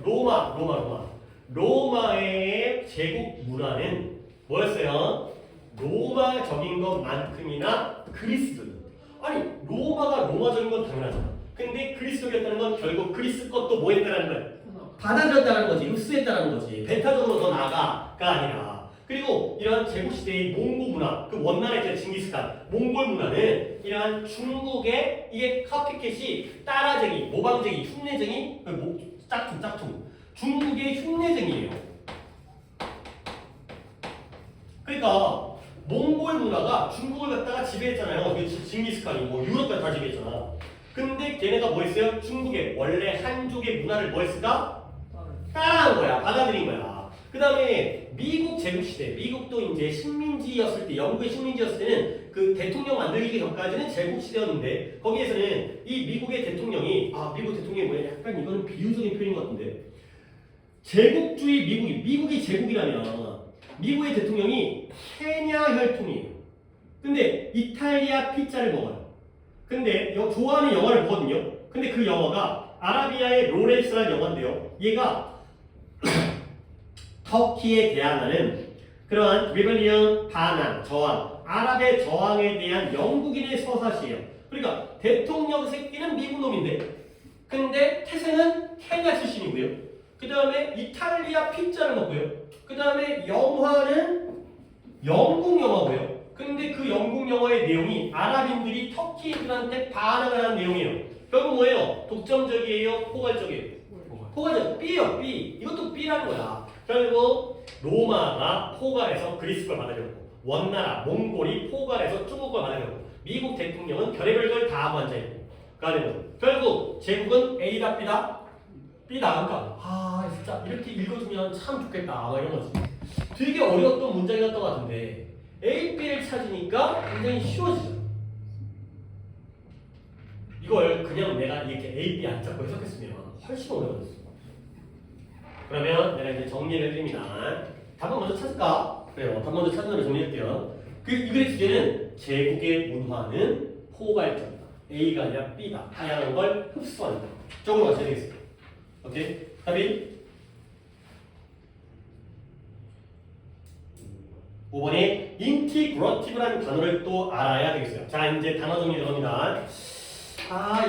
로마의 제국 문화는 뭐였어요? 로마적인 것만큼이나 그리스도인. 아니 로마가 로마적인 건 당연하잖아. 근데 그리스도였다는 건 결국 그리스 것도 뭐 했다는 거야? 받아들였다는 거지. 흡수했다는 거지. 배타적으로 더 나아가가 아니라. 그리고 이러한 제국시대의 몽고 문화, 그 원나라의 징기스칸, 몽골 문화는 이러한 중국의 이게 카피캣이 따라쟁이, 모방쟁이, 흉내쟁이, 짝퉁. 중국의 흉내쟁이에요. 그러니까 몽골 문화가 중국을 갖다가 지배했잖아요. 징기스칸이 뭐 유럽까지 다 지배했잖아. 근데 걔네가 뭐 했어요? 중국의 원래 한족의 문화를 뭐 했을까? 따라한 거야. 받아들인 거야. 그 다음에 미국 제국시대, 미국도 이제 식민지였을 때, 영국의 식민지였을 때는 그 대통령 만들기 전까지는 제국시대였는데 거기에서는 이 미국의 대통령이 미국 대통령이 뭐야? 약간 이거는 비유적인 표현인 것 같은데 제국주의 미국이 제국이라면 미국의 대통령이 케냐 혈통이에요. 근데 이탈리아 피자를 먹어요. 근데 좋아하는 영화를 보거든요. 근데 그 영화가 아라비아의 로렌스라는 영화인데요. 얘가 터키에 대항하는 그러한 리벨리언, 반항, 저항, 아랍의 저항에 대한 영국인의 서사시예요. 그러니까 대통령 새끼는 미국 놈인데 근데 태생은 케냐 출신이고요. 그 다음에 이탈리아 피자를 먹고요. 그 다음에 영화는 영국 영화고요. 근데 그 영국 영화의 내용이 아랍인들이 터키인들한테 반항을 하는 내용이에요. 결국 뭐예요? 독점적이에요? 포괄적이에요? 포괄적. B요, B. 이것도 B라는 거야. 결국 로마가 포괄해서 그리스 걸 받으려고, 원나라 몽골이 포괄해서 중국 걸 받으려고, 미국 대통령은 별의별 걸 다 하고 앉아있고, 그러니까 결국 제국은 A다 B다? B다. 그러니까 진짜 이렇게 읽어주면 참 좋겠다 뭐 이런 거지. 되게 어려웠던 문장이었던 것 같은데 A, B를 찾으니까 굉장히 쉬워지죠. 이걸 그냥 내가 이렇게 A, B 안 찾고 해석했으면 훨씬 어려워졌어. 그러면 내가 이제 정리를 해드립니다. 답은 먼저 찾을까? 그래요. 답 먼저 찾는 걸 정리할게요. 이 글의 주제는 제국의 문화는 포괄적이다. A가 아니라 B다. 다양한 걸 흡수한다. 쪽으로 가셔야 되겠어요. 오케이? 답이 5번에 인티그러티브라는 단어를 또 알아야 되겠어요. 자, 이제 단어 정리 들어갑니다.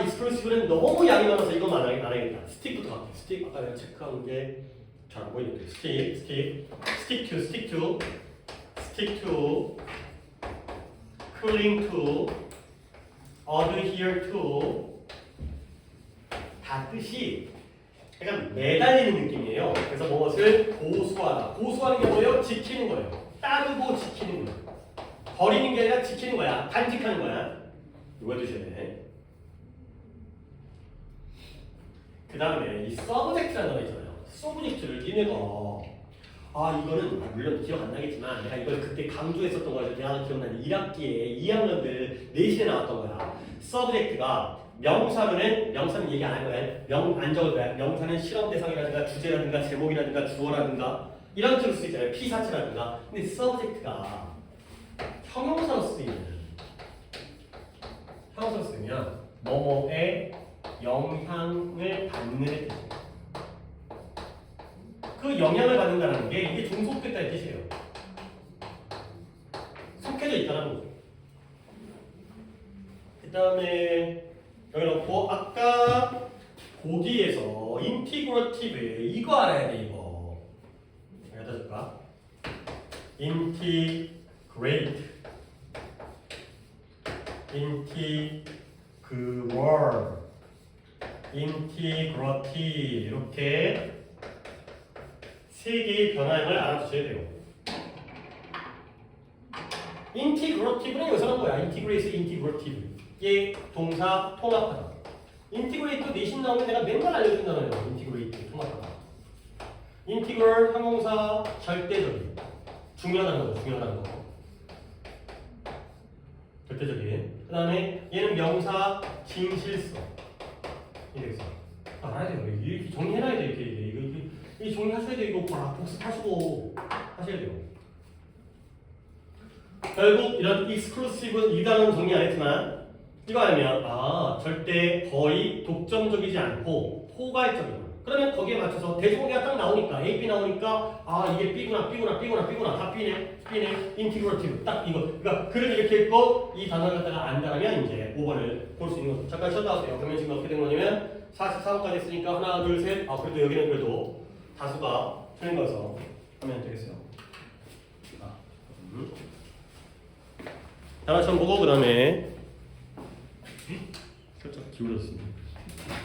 익스클루시브는 너무 양이 많아서 이것만 알아야겠다. 스틱부터 갈게요. 스틱, 아까 내가 체크한 게 잘 안 보이는데. stick to, cling to, adhere to. 다 뜻이 약간 매달리는 느낌이에요. 그래서 무엇을 고수하다. 고수하는 게 뭐예요? 지키는 거예요. 따르고 지키는 거예요. 버리는 게 아니라 지키는 거야. 간직하는 거야. 이거 해두셔야 돼. 그 다음에 이 서브젝트라는 거 있잖아요. 서브젝트를 니네가 이거는 물론 기억 안 나겠지만 내가 이걸 그때 강조했었던 거예요. 내가 기억나는 1학기에 2학년들 내신에 나왔던 거야. 서브젝트가 명사는 얘기 안 할 거야. 안 적을 거야. 명사는 실험 대상이라든가 주제라든가 제목이라든가 주어라든가 이런 식으로 쓰 있잖아요. 피사체라든가. 근데 서브젝트가 형용사로 쓰면 뭐뭐에 영향을 받는 뜻이에요. 그 영향을 받는다는 게 이게 종속됐다는 뜻이에요. 속해져 있다는 거죠. 그 다음에 여기 놓고 아까 보기에서 인티그러티브 이거 알아야 돼. 이거 여기다 줄까? integrate integrity 이렇게 세 개의 변화형을 알아두셔야 돼요. integrative는 여기서 한 거야. integrate, integrative. 이게 동사 통합하다. integrate도 내신 나오면 내가 맨날 알려준 단어예요. integrate, 통합하다. integral, 형용사, 절대적인. 중요하다는 거. 절대적인. 그 다음에 얘는 명사, 진실성. 이래서 알아야 돼요. 이렇게 정리해놔야 돼. 이렇게 정리하셔야 돼요. 이거 막 복습하시고 하셔야 돼요. 결국 이런 익스클루시브 이 단어는 정리 안 했지만 이거 알면 절대 거의 독점적이지 않고 포괄적이구나. 그러면 거기에 맞춰서 대조공개가 딱 나오니까 A, B 나오니까 이게 B구나 다 B네 인티그러티브 딱 이거. 그러니까 글을 이렇게 읽고 이 단어를 갖다가 안다면 이제 5번을 볼 수 있는 거죠. 잠깐 쉬었다 왔어요. 그러면 지금 어떻게 된 거냐면 44번까지 했으니까 하나 둘 셋 그래도 여기는 그래도 다수가 틀린 거서 하면 되겠어요. 하나 처음 보고 그 다음에 살짝 기울어졌습니다.